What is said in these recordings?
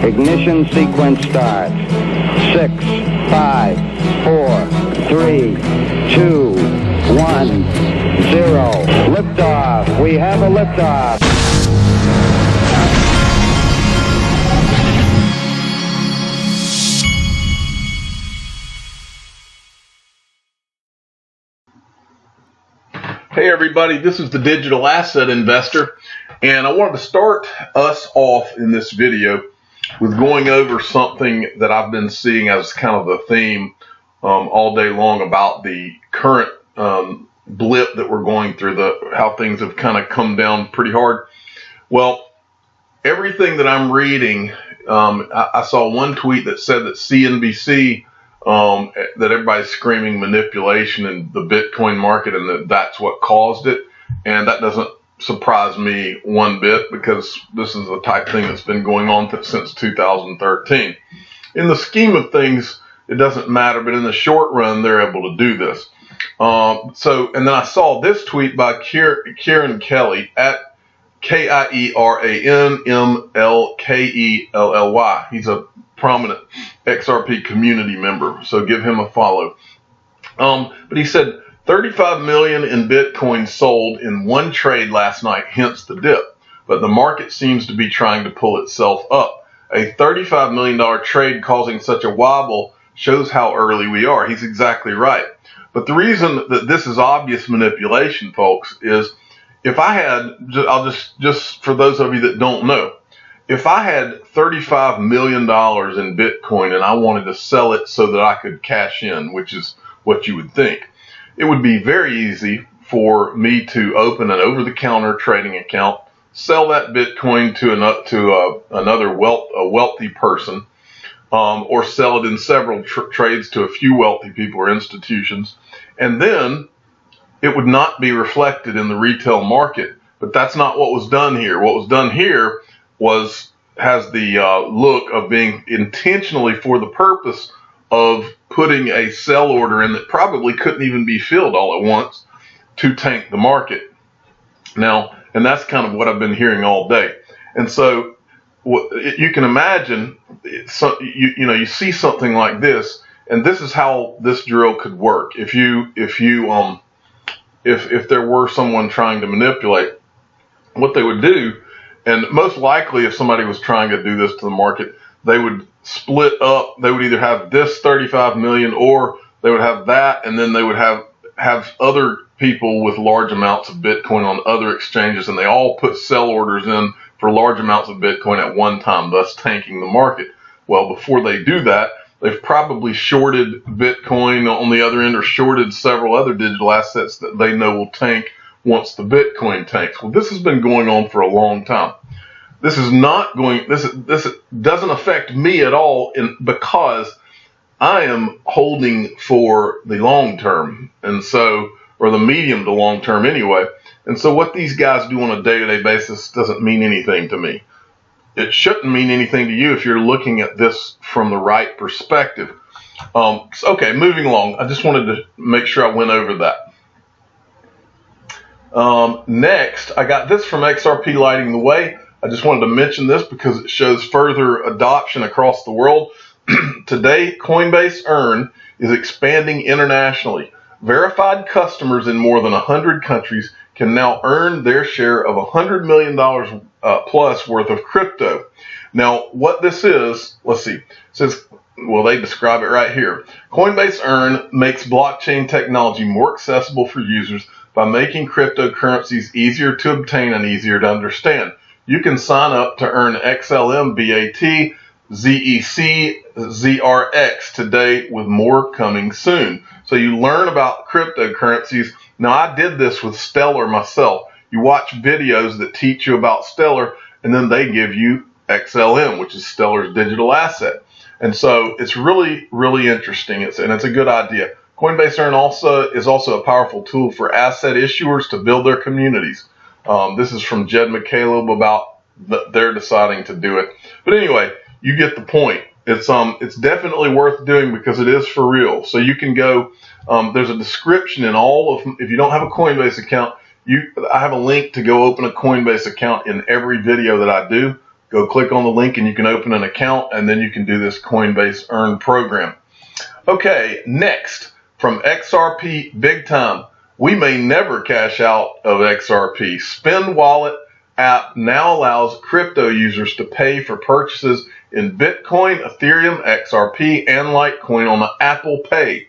Ignition sequence starts. 6, 5, 4, 3, 2, 1, 0. Liftoff. We have a liftoff. Hey everybody, this is the Digital Asset Investor, and I wanted to start us off in this video with going over something that I've been seeing as kind of the theme all day long about the current blip that we're going through, how things have kind of come down pretty hard. Well, everything that I'm reading, I saw one tweet that said that CNBC, that everybody's screaming manipulation in the Bitcoin market and that's what caused it. And that doesn't surprise me one bit, because this is the type of thing that's been going on since 2013. In the scheme of things, it doesn't matter, but in the short run, they're able to do this. And then I saw this tweet by Kieran Kelly at KIERANMLKELLY. He's a prominent XRP Community member, so give him a follow. But he said 35 million in Bitcoin sold in one trade last night, hence the dip. But the market seems to be trying to pull itself up. A $35 million trade causing such a wobble shows how early we are. He's exactly right. But the reason that this is obvious manipulation, folks, is if I had, I'll just for those of you that don't know, if I had $35 million in Bitcoin and I wanted to sell it so that I could cash in, which is what you would think, it would be very easy for me to open an over-the-counter trading account, sell that Bitcoin to another wealthy person, or sell it in several trades to a few wealthy people or institutions, and then it would not be reflected in the retail market. But that's not what was done here. What was done here has the look of being intentionally for the purpose of putting a sell order in that probably couldn't even be filled all at once to tank the market. Now, and that's kind of what I've been hearing all day. And so you can imagine, you see something like this, and this is how this drill could work. If there were someone trying to manipulate, what they would do, and most likely if somebody was trying to do this to the market, they would split up. They would either have this 35 million or they would have that, and then they would have other people with large amounts of Bitcoin on other exchanges, and they all put sell orders in for large amounts of Bitcoin at one time, thus tanking the market. Well, before they do that, they've probably shorted Bitcoin on the other end or shorted several other digital assets that they know will tank once the Bitcoin tanks. Well, this has been going on for a long time. This doesn't affect me at all because I am holding for the long term, and so, or the medium to long term anyway. And so what these guys do on a day-to-day basis doesn't mean anything to me. It shouldn't mean anything to you if you're looking at this from the right perspective. Okay, moving along. I just wanted to make sure I went over that. Next, I got this from XRP Lighting the Way. I just wanted to mention this because it shows further adoption across the world. Today, Coinbase Earn is expanding internationally. Verified customers in more than 100 countries can now earn their share of $100 million plus worth of crypto. Now, what this is, let's see, it says, well, they describe it right here. Coinbase Earn makes blockchain technology more accessible for users by making cryptocurrencies easier to obtain and easier to understand. You can sign up to earn XLM, BAT, ZEC, ZRX today, with more coming soon. So you learn about cryptocurrencies. Now, I did this with Stellar myself. You watch videos that teach you about Stellar, and then they give you XLM, which is Stellar's digital asset. And so it's really, really interesting. It's a good idea. Coinbase Earn is also a powerful tool for asset issuers to build their communities. This is from Jed McCaleb about they're deciding to do it. But anyway, you get the point. It's definitely worth doing because it is for real. So you can go, there's a description in all of, if you don't have a Coinbase account, I have a link to go open a Coinbase account in every video that I do. go click on the link and you can open an account, and then you can do this Coinbase Earn program. Okay, next, from XRP Big Time. We may never cash out of XRP. Spend Wallet app now allows crypto users to pay for purchases in Bitcoin, Ethereum, XRP, and Litecoin on the Apple Pay.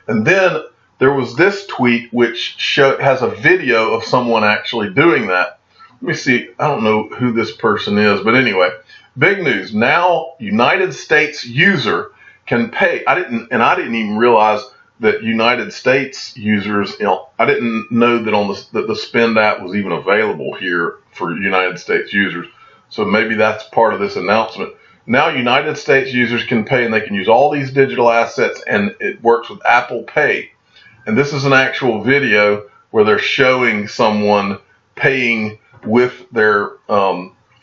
And then there was this tweet which has a video of someone actually doing that. Let me see. I don't know who this person is, but anyway, big news. Now, United States user can pay. I didn't even realize that United States users, I didn't know that that the Spend app was even available here for United States users. So maybe that's part of this announcement. Now United States users can pay, and they can use all these digital assets, and it works with Apple Pay. And this is an actual video where they're showing someone paying with their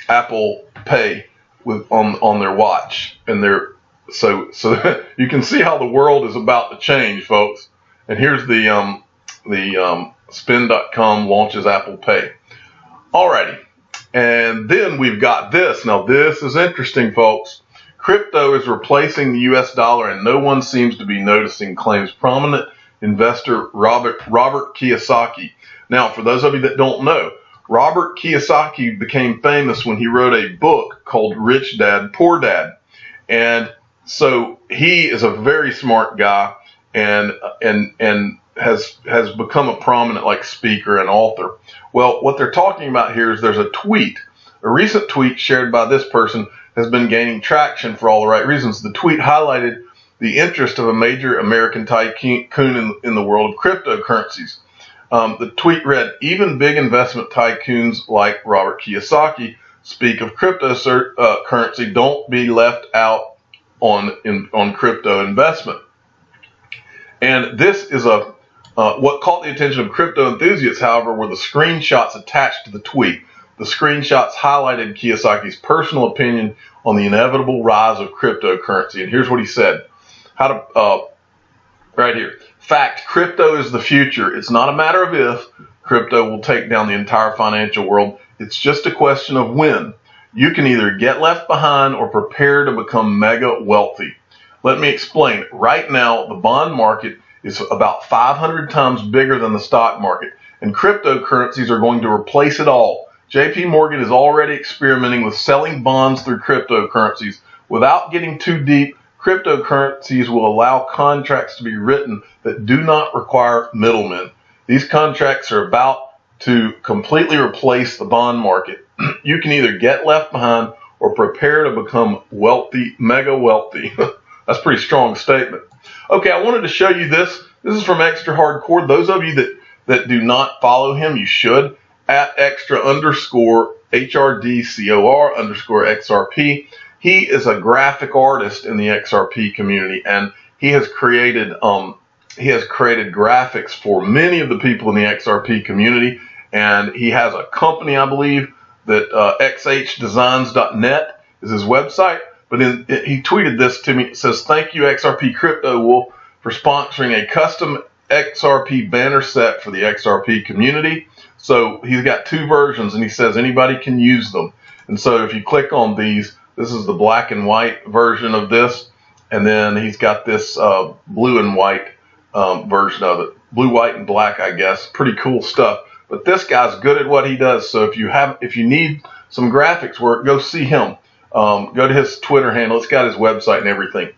Apple Pay on their watch, and so you can see how the world is about to change, folks. And here's the Spend.com launches Apple Pay. Alrighty, and then we've got this. Now this is interesting, folks. Crypto is replacing the U.S. dollar, and no one seems to be noticing, claims prominent investor Robert Kiyosaki. Now, for those of you that don't know, Robert Kiyosaki became famous when he wrote a book called Rich Dad, Poor Dad. And so he is a very smart guy, and has become a prominent speaker and author. Well, what they're talking about here is there's a recent tweet shared by this person has been gaining traction for all the right reasons. The tweet highlighted the interest of a major American tycoon in the world of cryptocurrencies. The tweet read, even big investment tycoons like Robert Kiyosaki speak of cryptocurrency. Don't be left out on crypto investment. And this is what caught the attention of crypto enthusiasts, however, were the screenshots attached to the tweet. The screenshots highlighted Kiyosaki's personal opinion on the inevitable rise of cryptocurrency. And here's what he said. Right here. Fact, crypto is the future. It's not a matter of if crypto will take down the entire financial world. It's just a question of when. You can either get left behind or prepare to become mega wealthy. Let me explain. Right now, the bond market is about 500 times bigger than the stock market, and cryptocurrencies are going to replace it all. JP Morgan is already experimenting with selling bonds through cryptocurrencies. Without getting too deep, cryptocurrencies will allow contracts to be written that do not require middlemen. These contracts are about to completely replace the bond market. You can either get left behind or prepare to become wealthy, mega wealthy. That's a pretty strong statement. Okay, I wanted to show you this. This is from Extra Hardcore. Those of you that do not follow him, you should. At extra_HRDCOR_XRP. He is a graphic artist in the XRP community, and he has created graphics for many of the people in the XRP community. And he has a company, I believe, that xhdesigns.net is his website. But he tweeted this to me. It says, "Thank you, XRP Crypto Wolf, for sponsoring a custom XRP banner set for the XRP community." So he's got two versions, and he says anybody can use them. And so if you click on these, this is the black and white version of this, and then he's got this blue and white version of it. Blue, white, and black, I guess. Pretty cool stuff. But this guy's good at what he does. So if you need some graphics work, go see him. Go to his Twitter handle. It's got his website and everything.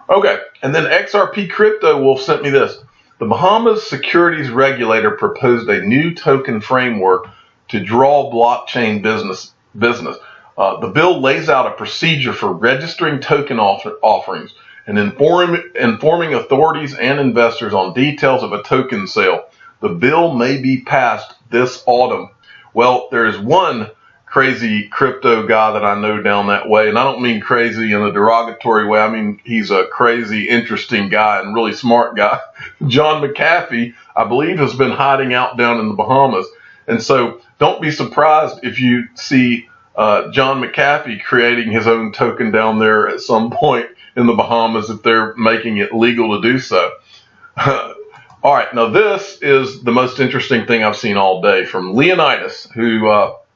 Okay, and then XRP Crypto Wolf sent me this. The Bahamas securities regulator proposed a new token framework to draw blockchain business. The bill lays out a procedure for registering token offerings and informing authorities and investors on details of a token sale. The bill may be passed this autumn. Well, there's one crazy crypto guy that I know down that way, and I don't mean crazy in a derogatory way. I mean he's a crazy, interesting guy and really smart guy. John McAfee, I believe, has been hiding out down in the Bahamas, and so don't be surprised if you see John McAfee creating his own token down there at some point in the Bahamas if they're making it legal to do so. All right, now this is the most interesting thing I've seen all day from Leonidas, who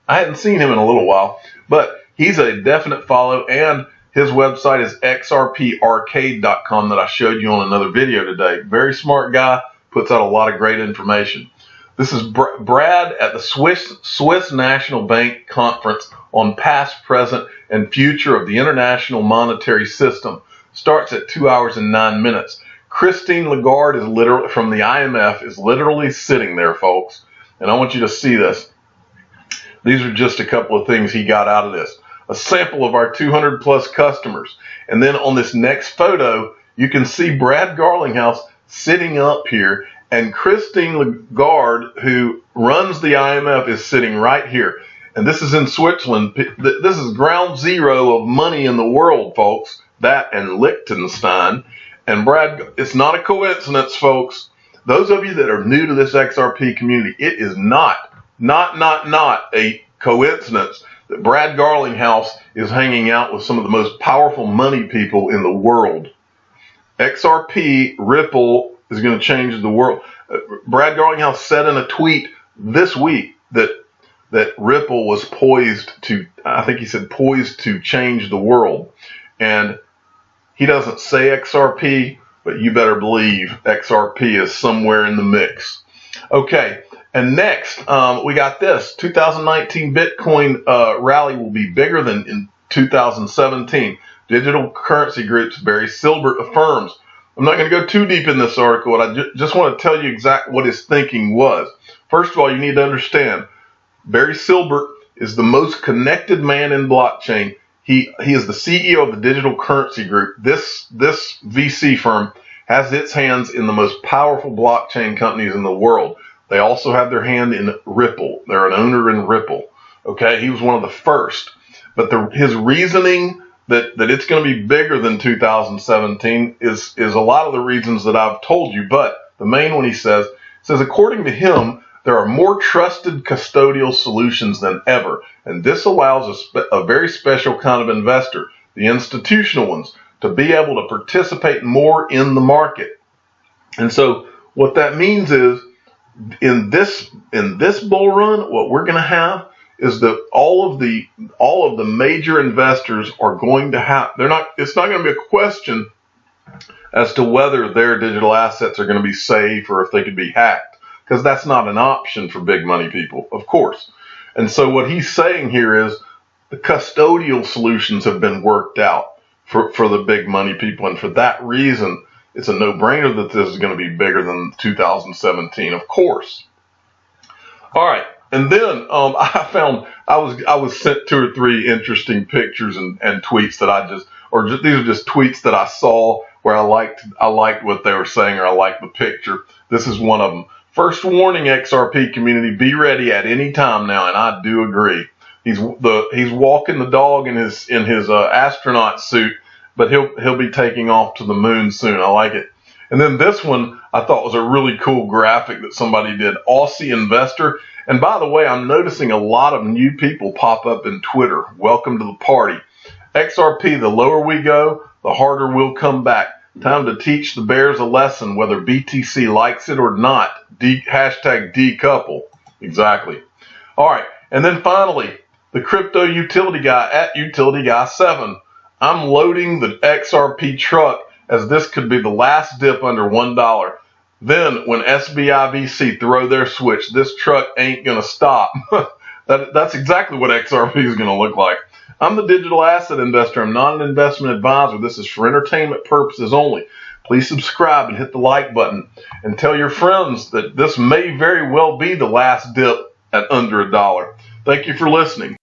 I hadn't seen him in a little while, but he's a definite follow, and his website is xrparcade.com that I showed you on another video today. Very smart guy, puts out a lot of great information. This is Brad at the Swiss National Bank Conference on Past, Present, and Future of the International Monetary System. Starts at 2 hours and 9 minutes. Christine Lagarde is literally from the IMF, is literally sitting there, folks. And I want you to see this. These are just a couple of things he got out of this. A sample of our 200 plus customers. And then on this next photo, you can see Brad Garlinghouse sitting up here, and Christine Lagarde, who runs the IMF, is sitting right here. And this is in Switzerland. This is ground zero of money in the world, folks. That and Liechtenstein. And Brad, it's not a coincidence, folks. Those of you that are new to this XRP community, it is not a coincidence that Brad Garlinghouse is hanging out with some of the most powerful money people in the world. XRP, Ripple, is going to change the world. Brad Garlinghouse said in a tweet this week that Ripple was poised to, I think he said poised to change the world. And he doesn't say XRP, but you better believe XRP is somewhere in the mix. Okay, and next we got this. 2019 Bitcoin rally will be bigger than in 2017. Digital currency groups Barry Silbert affirms. I'm not going to go too deep in this article, but I just want to tell you exactly what his thinking was. First of all, you need to understand, Barry Silbert is the most connected man in blockchain. He is the CEO of the Digital Currency Group. This VC firm has its hands in the most powerful blockchain companies in the world. They also have their hand in Ripple. They're an owner in Ripple. Okay, he was one of the first. But his reasoning that it's going to be bigger than 2017 is a lot of the reasons that I've told you. But the main one he says, according to him, there are more trusted custodial solutions than ever, and this allows a very special kind of investor, the institutional ones, to be able to participate more in the market. And so what that means is in this bull run, what we're going to have is that all of the major investors are going to have, it's not going to be a question as to whether their digital assets are going to be safe or if they could be hacked, because that's not an option for big money people, of course. And so what he's saying here is the custodial solutions have been worked out for the big money people. And for that reason, it's a no-brainer that this is going to be bigger than 2017, of course. All right. And then I was sent 2 or 3 interesting pictures and tweets that these are just tweets that I saw where I liked what they were saying, or I liked the picture. This is one of them. First warning, XRP community, be ready at any time now, and I do agree. He's walking the dog in his astronaut suit, but he'll be taking off to the moon soon. I like it. And then this one I thought was a really cool graphic that somebody did. Aussie investor. And by the way, I'm noticing a lot of new people pop up in Twitter. Welcome to the party. XRP, the lower we go, the harder we'll come back. Time to teach the bears a lesson, whether BTC likes it or not. Hashtag decouple. Exactly. All right. And then finally, the crypto utility guy at Utility Guy 7. I'm loading the XRP truck as this could be the last dip under $1. Then when SBIVC throw their switch, this truck ain't going to stop. That's exactly what XRP is going to look like. I'm the digital asset investor. I'm not an investment advisor. This is for entertainment purposes only. Please subscribe and hit the like button and tell your friends that this may very well be the last dip at under $1. Thank you for listening.